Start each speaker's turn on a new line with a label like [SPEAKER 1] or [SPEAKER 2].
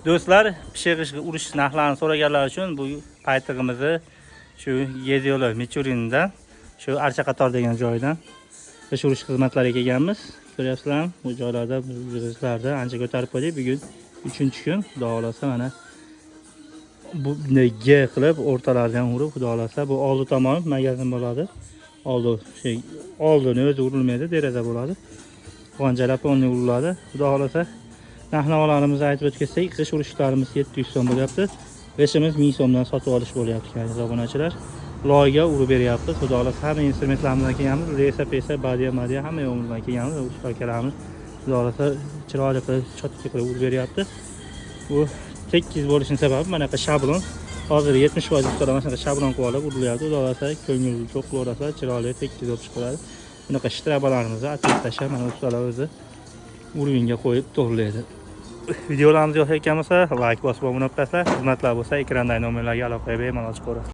[SPEAKER 1] Do'stlar, pishirish urish narxlarini so'raganlar uchun bu paytig'imizni shu Yezyoli Michurindan, shu Archaqator degan joydan pish urish xizmatlariga kelganmiz. Ko'ryapsizlarmi? Bu joylarda bizlarda ancha ko'tarib qo'ydik. Bugun 3-kun, xudo xolasa mana bu G qilib o'rtalaridan urib, xudo xolasa bu oldi tomon magazin bo'ladi. Oldini o'zi urilmaydi, deraza bo'ladi. G'onjalab o'rni uriladi. Xudo xolasa narx-navolarimizni aytib o'tsak, qish urishlarimiz 700 so'm bo'lyapti. Qishimiz 1000 so'mdan sotib olish bo'lyapti, aziz obunachilar. Loyga urib beryapmiz. Xudo xolasa hamma instrumentlarimizdan kelganmiz. Resa, badiya hamma yo'limizdan kelganmiz. Usta akalarimiz xudo xolasa chiroyli qilib, chotki qilib urib beryapti. Bu tekis bo'lishining sababi mana bu shablon. Hozir 70% ustalar mana shunaqa shablon qilib olib urilyapti. Xudo xolasa ko'ngil cho'q qilaversa, chiroyli tekis bo'lib chiqadi. Bunaqa shtrabalarimizni atib tashlab, mana ustalar o'zi uringa qo'yib to'g'rilaydi. Videolarimiz yoqayotgan bo'lsa, like bosib obuna bo'lsanglar, xizmatlar bo'lsa, ekrandagi nomerlarga aloqa qilib bemalol chiqaverasiz.